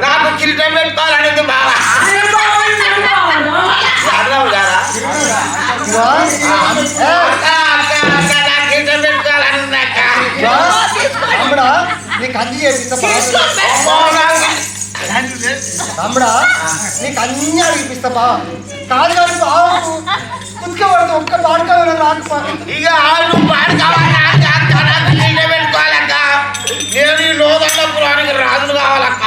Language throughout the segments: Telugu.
నాకు కిరీటం పెట్టుకోవాలనేది బావా కిరీటం పెట్టుకోవాలని నీకు అన్ని చేపిస్తా తమ్ముడా నీకు అన్ని అడిగిపిస్తా బా కాదు కాదు బాబు కుతుకబడదు ఒక్క పాడుకోవాలి రాకపో ఇక ఆడు పాడుకోవాలి పెట్టుకోవాలక్క నేను ఈ లోదన్న పురానికి రాజులు కావాలక్క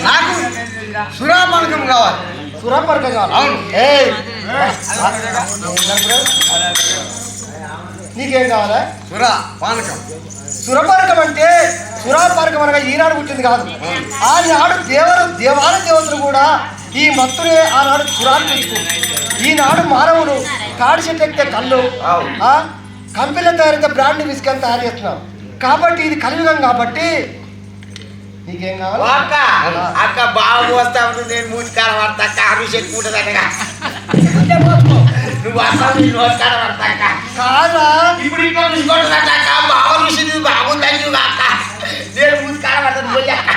నాకు సురాపానకం కావాలి సురాపానకం కావాలి అవును నీకేం కావాలా సురాపానకం సురపానకం అంటే సురాపానకం అనగా ఈనాడు పుట్టింది కాదు ఆనాడు దేవాల దేవతలు కూడా ఈ మత్తునే ఆనాడు సురాలు ఈనాడు మానవుడు కాడి చెట్టు ఎక్కితే కళ్ళు కంపెనీలో తయారైతే బ్రాండ్ విస్కీ తయారు చేస్తున్నాం కాబట్టి ఇది కలియుగం కాబట్టి నీకేం కావాలి అక్క అక్క బాబు వస్తా ఉంటుంది నేను మూతికాల పడతా అక్క అభిషేక్ ఉంటుందన్నగా నువ్వు అసలు నేను నోటికాల పడతా అక్క కాదా ఇప్పుడు ఇంట్లో చూసుకుంటుందట అక్క బాబు రుచి బాగుందని నువ్వు అక్క నేను మూతికాల పడతాను పోయి అక్క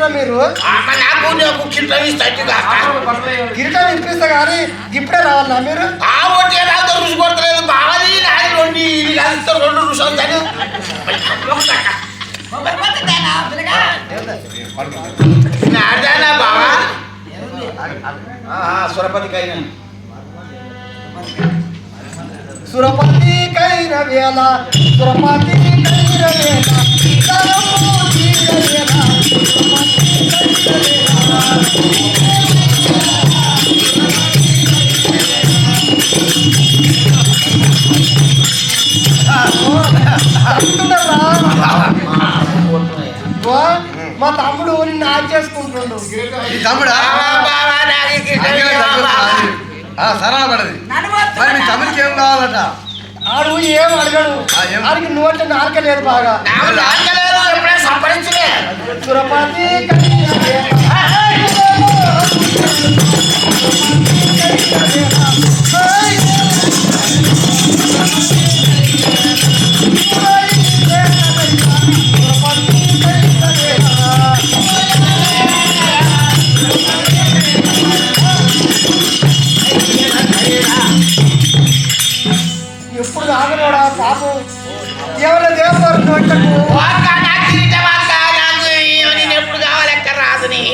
మీరు కిరీటం ఇప్పిస్తా కానీ ఇప్పుడే రావాలా మీరు రుచి కొడతలేదు బాగాది రెండు రుషాలు బావా సురపతికైనా సురపతికైన వేళ సురపతికైన వేళ మా తమ్ముడు నిన్ను యాడ్ చేసుకుంటుండు తమ్ముడా సరళ పడది మరి మీ తమ్ముడికి ఏం కావాలట ఆడు ఏం అడగడు ఆడికి నువ్వంటే నారకలేదు బాగా సురపతి ఎప్పుడు ఆగలేడా పాపం ఎవరో దేవతారు ఎప్పుడు కావాలెక్క రాదుని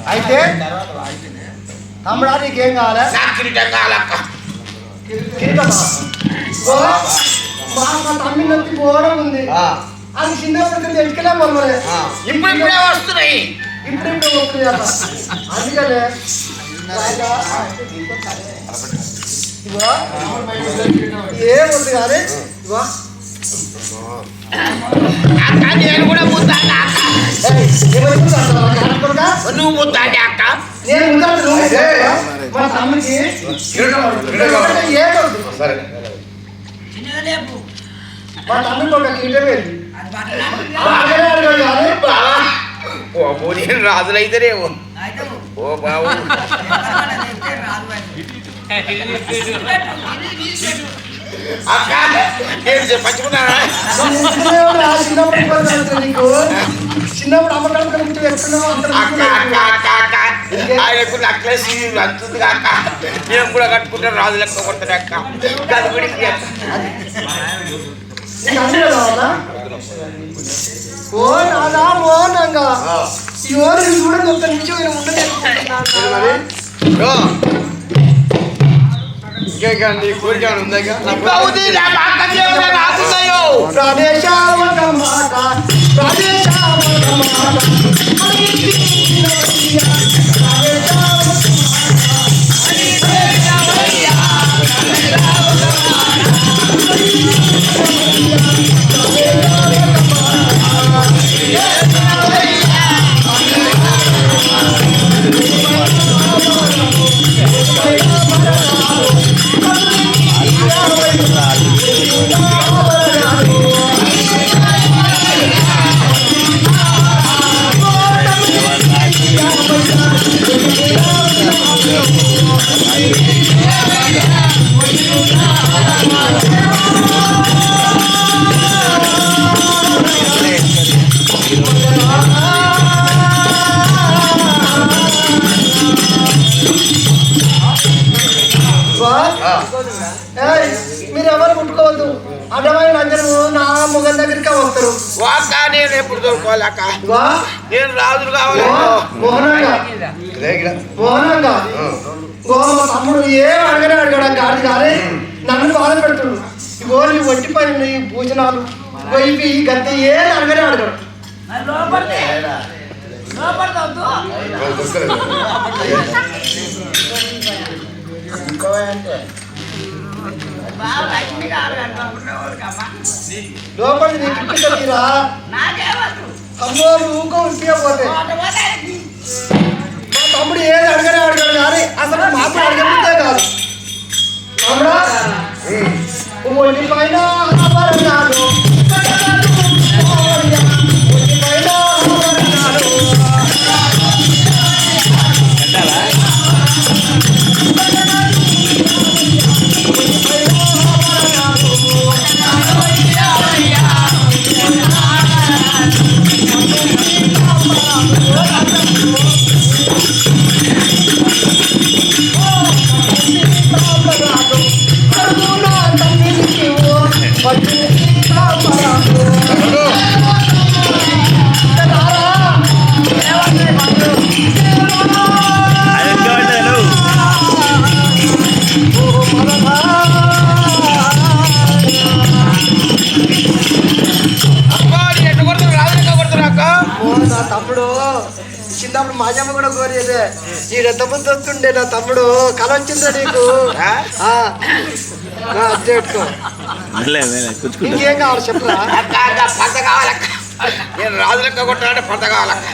అయితే తమ్ముడా నీకేం కావాలా కిరీటం కావాలక్క మా తమ్మి నొప్పి పోవడం ఉంది అది చిన్నప్పుడు తెలుసుకెళ్ళా మొదలే ఇప్పుడే వస్తున్నాయి ఇప్పుడు అందుకనే ఏముంది కానీ నేను కూడా ముద్దాను నువ్వు ముద్దాడి అక్క నేను మా తమ్ముడికి మా తమ్ముడికి ఒక కిరీటం వెళ్ళి బాగానే అడగాడు కానీ బావా ఓ నేను రాజులైతేనేమో ఓ బావు అక్క నేను పంచుకున్నానా చిన్నప్పుడు ఇబ్బంది అవుతుంది నీకు. చిన్నప్పుడు అమ్మకాలు కనుక ఎక్కడున్నావు అక్క అక్క అక్క అక్క ఆయనకు నక్లెస్ అంతుంది అక్క నేను కూడా కట్టుకుంటాను రాజు లెక్క కొడతాను అక్క దాని గురించి నీకు అన్నీ కావాలా? ఓ నాదా మోహనంగా ఈ ఓరు కూడా ఒక్క నిమిషం నేను ఉండలేదు. ఇంకేగా నీ కోరిక ఉందా ఇక? మీరు ఎవరు ముట్టుకోవద్దు. అడ్డమైన అందరూ నా మొగల్ దగ్గరికి వస్తారు. వాక్క నేను ఎప్పుడు దొరుకోవాలి అక్క నేను రాజులు కావాలి మోహనంగా మోహనంగా మా తమ్ముడు ఏం అడగనే అడగడం కాదు కానీ నన్ను బాధ పెడుతుడు. ఇగో నీ ఒంటి పైన ఈ భోజనాలు వైపి గద్దె ఏం అడగనే అడగడు. లోపల నీకు ఇంటిరా అమ్మో ఊకో ఉంటే మా తమ్ముడు ఏది అడగనే అడగడు కానీ అసలు మాకు అడగబుద్దే కాదు. అవునా ఒంటి పైన ఆభరణాలు ఒంటి పైన ఆభరణాలు తమ్ముడు చిన్నప్పుడు మాజమ్మ కూడా కోరేదే నీకు ఎంత ముందు వస్తుండే నా తమ్ముడు కళ వచ్చిందా నీకు అప్డేట్కో ఇంకేం కావాలి చెప్పరా పంట కావాలక్క నేను రాజు లెక్క కొట్టాలంటే పంట కావాలక్క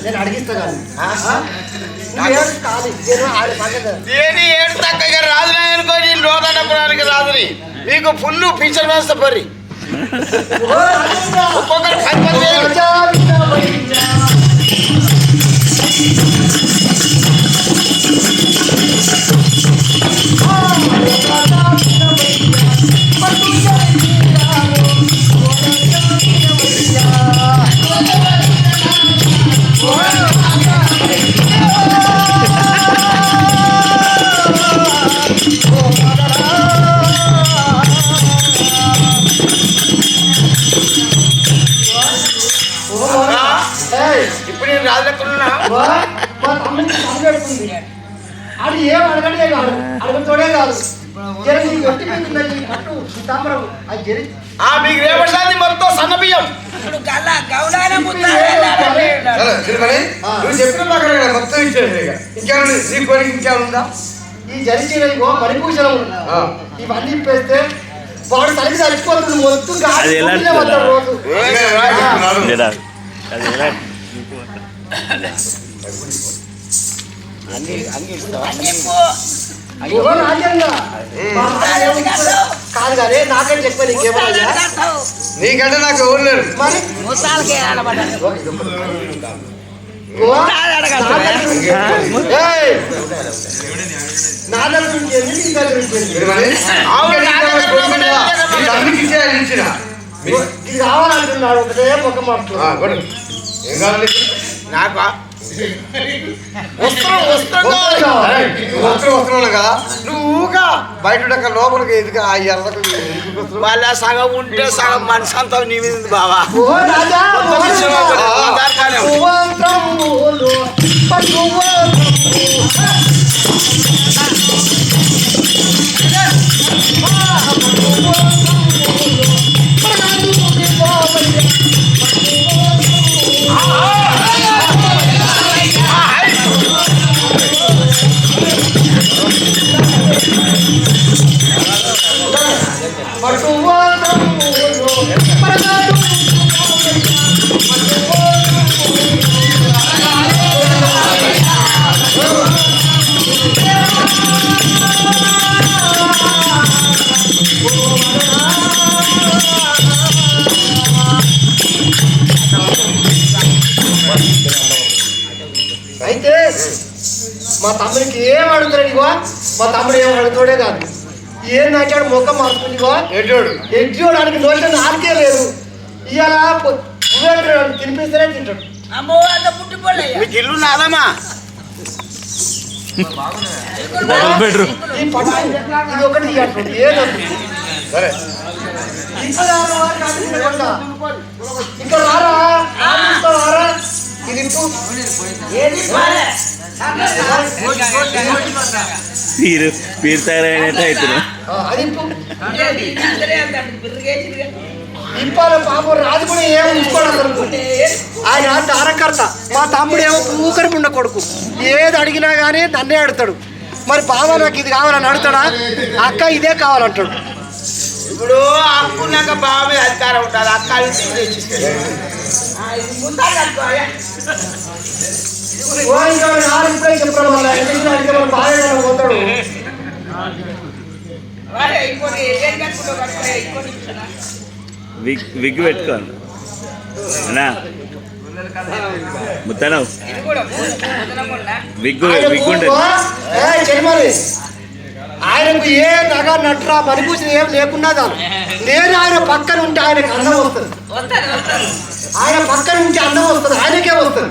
నేను అడిగిస్తా దేని ఏడు తగ్గ రాజునే అనుకోని లోదన్నపురానికి రాజుని మీకు ఫుల్ ఫీచర్ వేస్తా పర్రి ఒక్కొక్కరు 10,000 ఇప్పుడు నేను రాజు లెక్కలున్నా అది ఏం అడగడే కాదు అడగతోడే కాదు మీకు రేపటి మొత్తం సన్న బియ్యం నువ్వు చెప్పిన ప్రకారం మొత్తం ఇచ్చేది ఇంకేమన్నా నీ కోరిక ఇంకేముందా? ఈ జరిచిన మరిపూషణం ఇవన్నీ ఇప్పేస్తే వాడు తల్లి చచ్చిపోతుంది మొత్తం రోజు కాదు కాదు కానీ నాకంటే ఎక్కువ నీకేమన్నా నీకంటే నాకు ఎవరు లేరు. మరి నా దగ్గర నుంచి ఎందుకు నీ దగ్గర నుంచి ఇది కావాలంటున్నాడు ఒకటే ఒక మాట ఏం కావాలి నాకు వస్తున్నాను కదా నువ్వుగా బయట లోపలికి ఎదుగా ఆ ఎర్రకు వాళ్ళ సగం ఉంటే సగం మనసు అంతా నీ మీద ఉంది బావా. ఓ రాజా అయితే మా తమ్ముడికి ఏం అడుగుతాడు ఇగో మా తమ్ముడు ఏం అడుగుతాడే కాదు ఏం నాటాడు మొక్క మార్చుకుని ఇగో ఎడ్జోడానికి నోట నాలుగే లేదు ఇవాళ తినిపిస్తేనే తింటాడు. మీకు ఇల్లు నాదమ్మా ఈ పట్టు ఇది ఒకటి ఇవ్వండి ఏదండి సరే ఇంకా రారా రారా ఇది పీరు తయారైనట్టు అవుతున్నాం. అది ఇంపాల పాపం రాజు కూడా ఏమో ఉంచుకోడు అసలు. ఆయన తారకర్త మా తమ్ముడు ఏమో పూకరముండ కొడుకు ఏది అడిగినా కానీ నన్నే అడుగుతాడు. మరి బావ నాకు ఇది కావాలని అడుగుతాడా అక్క ఇదే కావాలంటాడు. ఇప్పుడు అక్కున్నాక బావ మీద అధికారం ఉంటుంది. అక్క చెప్పడం వల్ల బాగా పోతాడు. విగ్గు పెట్టుకోండి అన్నా ముత్తనవు విగ్గు విగ్గుండే ఆయనకు ఏ నగ నట్రా మరిపూసిన ఏం లేకున్నా చాలు. నేను ఆయన పక్కన ఉంటే ఆయనకు అన్నం వస్తుంది. ఆయన పక్కన ఉంటే అన్నం వస్తుంది ఆయనకే వస్తుంది.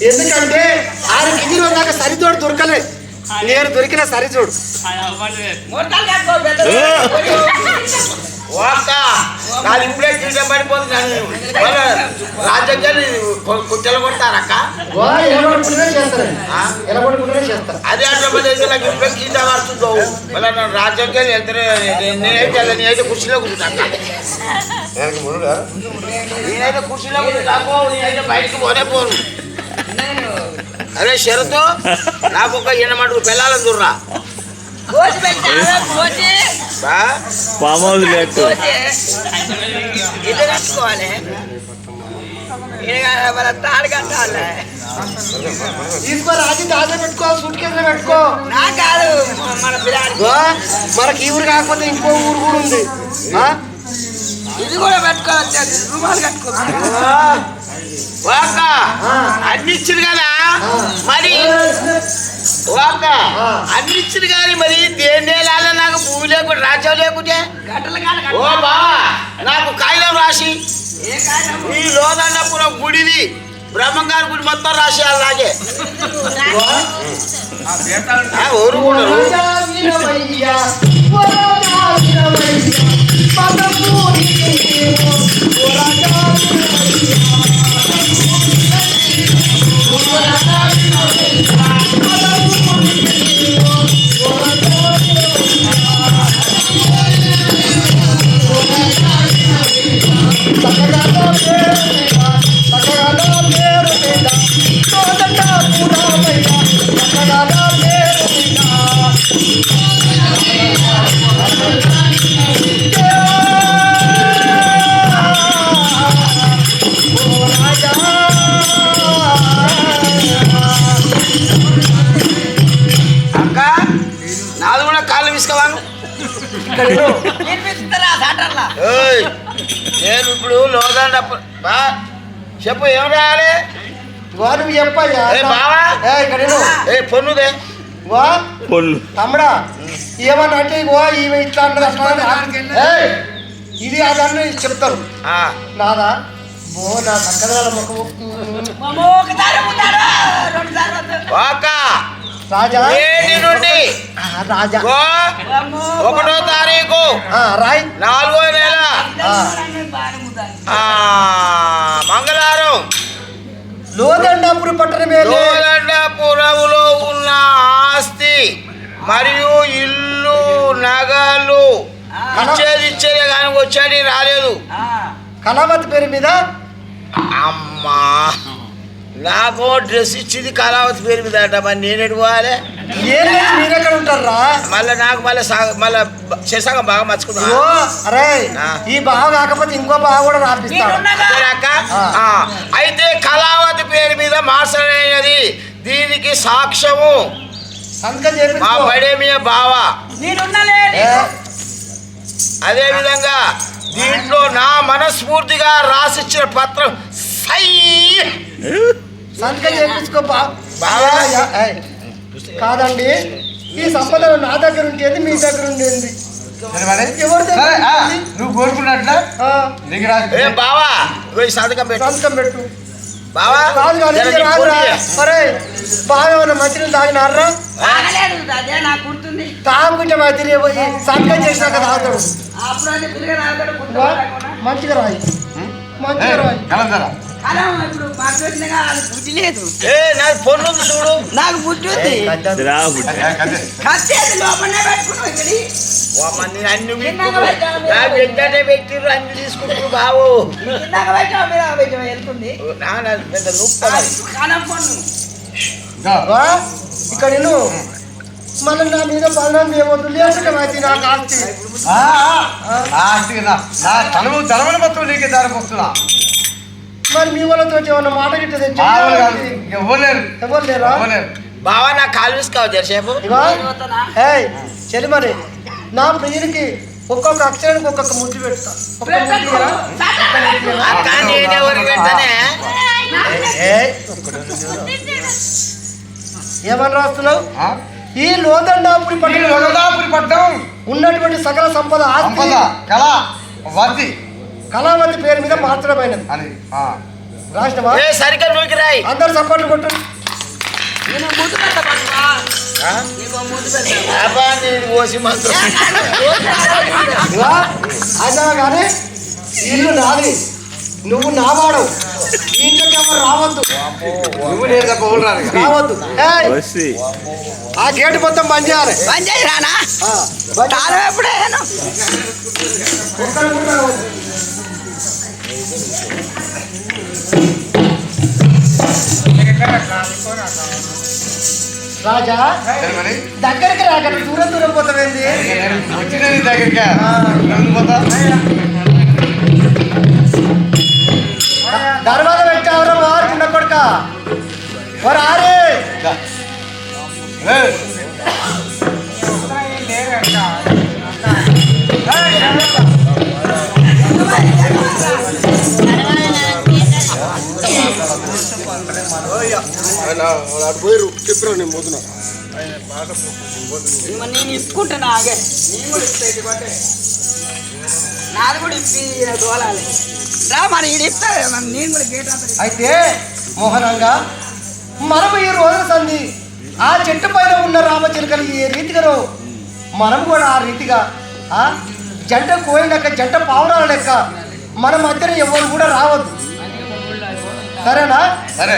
ఎందుకంటే ఆయనకి ఇది రోజు సరిజోడు దొరకలే. నేను దొరికిన సరిజోడు నాది ఇప్పుడే కింద పడిపోతున్నాను. రాజ్యాలు కుట్టెలు కొడతారక్క అదే అంటే నాకు ఇప్పుడే కింద పడుతుందో మళ్ళీ నన్ను రాజ్యాలు వెళ్తారు. నేనైతే కుర్చీలో కూర్చుంటాను. నేనైతే కుర్చీలో కూర్చుంటాను. నేనైతే బయటకు పోనే పోను. అరే షరతు నాకు ఒక 8 మటుకు పిల్లలను చూడరా ఫామ్ హౌస్ లేదు. ఇల్లు కట్టుకోవాలి తాడు కట్టాలి. తీసుకో రాజు దాదా పెట్టుకో సూట్ కేసులో పెట్టుకో. నా కాదు మన పిల్లాడి మనకి ఈ ఊరు కాకపోతే ఇంకో ఊరు కూడా ఉంది. ఇది కూడా పెట్టుకోవచ్చు. రూపాయలు కట్టుకోవచ్చు. అన్ని ఇచ్చింది కదా మరి అన్ని ఇచ్చింది కానీ మరి దేని నాకు భూమి లేకుండా రాజ్యం లేకుంటే ఓ బావా నాకు కాగితం రాసి ఈ లోదన్నపురం గుడిది బ్రహ్మంగారి గుడి మొత్తం రాసి అలాగే ఊరు కూడా వినిపిస్తారా సాటర్లా ఏయ్, నేను ఇప్పుడు లోదండ బా చెప్పు ఏం రాయాలి? వా నువ్వు చెప్పయ్యా. ఏ బావా ఇక్కడ విను. ఏ పొన్నుదే వా పొల్లు తమ్ముడా ఏమన్నా అంటే ఇగో ఈమె ఇట్లా అంటారు అట్లా అంటారు. ఏయ్, ఇది అదన్నీ చెప్తారు. ఆ, నాదా బో నా చక్కదనాల ముఖము. ఒకసారి ముందారా రెండు సార్లు ఒక రాజా నేటి నుండి రాజా గో 1వ తారీఖు రాయ్ 4వ నెల మంగళవారం లోదండాపురి పట్టణమే లోదండపురములో ఉన్న ఆస్తి మరియు ఇల్లు నగలు ఇచ్చేదే కానీ వచ్చాడు రాలేదు. కళావతి పేరు మీద అమ్మా నాకు డ్రెస్ ఇచ్చింది కళావతి పేరు మీద అంట. మరి నేను ఎటు పోవాలి? మీరెక్కడ ఉంటారా? మళ్ళీ నాకు మళ్ళీ శశాఖం బాగా మర్చుకున్నా. అరే ఈ బావ కాకపోతే ఇంకో బావ కూడా రాపిస్తాడు. అయితే కళావతి పేరు మీద మార్చలేనిది. దీనికి సాక్ష్యము మా బడే మీద బావ. అదే విధంగా దీంట్లో నా మనస్ఫూర్తిగా రాసిచ్చిన పత్రం సై సంతకం చేపించుకో కాదండి. ఈ సంపద నా దగ్గర ఉండేది మీ దగ్గర ఉండేది ఎవరి దగ్గర? నువ్వు కోరుకున్నట్ల బావా సంతకం పెట్టు బావా. కాదు కానీ సరే బాగా ఏమన్నా మంచిని తాగినారా? తాగుకుంటే మంచిని పోయి సంతకం చేసినాక తాగుతాడు. మంచిగా రాయి మంచిగా రాయి. బుద్ధి లేదు పొన్ను చూడు. నాకు బుద్ధి ఉంది లోపలనే పెట్టుకున్నావు ఇక్కడ అన్ని పెట్టిర్రు అన్ని తీసుకుంటారు బావు. వెళ్తుంది ఇక్కడ మళ్ళీ నా మీద బలం ఏమవుతుంది లేకుంటే అయితే నాకు ఆస్తి తలమని మొత్తం నీకే దారి పోతున్నా. మరి మీ వాళ్ళతో ఏమన్నా మాట గిట్ట ఎవరు లేరా? బావా నా కాలు తీసుకోవాలి జరసేపు. చెల్లి మరి నా ప్రియునికి ఒక్కొక్క అక్షరానికి ఒక్కొక్క ముద్దు పెడతా. నేనెవరు పెడతానే? ఏమని రాస్తున్నావు? ఈ లోదండాపురి పట్టణం ఉన్నటువంటి సకల సంపద కళావతి పేరు మీద మార్చడమైనది రాష్ట్రమా? సరిగ్గా నూకి రాయి. అందరు సపోర్ట్లు కొట్టు. అయినా కానీ ఇల్లు నాది, నువ్వు నా వాడవు. ఇంట్లోకి ఎవరు రావద్దు రావద్దు. ఆ గేటు మొత్తం బంద్ చేయాలి. రానా ఎప్పుడేనా రాజా దగ్గరికి రాకండి, దూరం దూరం పోతావేంది? దగ్గరికి దర్వాజ పెట్టావరా వారు చిన్న కొడుక వారు ఆరే పోయారు చెప్పరా నేను పోతున్నా. నేను ఇప్పుకుంటాను ఆగే నేను కూడా ఇప్పుకుంటే నాది కూడా ఇప్పి దోలాలి రా మరి ఇది ఇస్తా నేను కూడా గేట్ అయితే మోహనంగా మనము ఈ రోజు సంధి ఆ చెట్టు పైన ఉన్న రామచిలుకలు ఏ రీతిగానో మనం కూడా ఆ రీతిగా జంట కోయిన లెక్క జంట పావురాల లెక్క మన మధ్యన ఎవరు కూడా రావద్దు. సరేనా? సరే.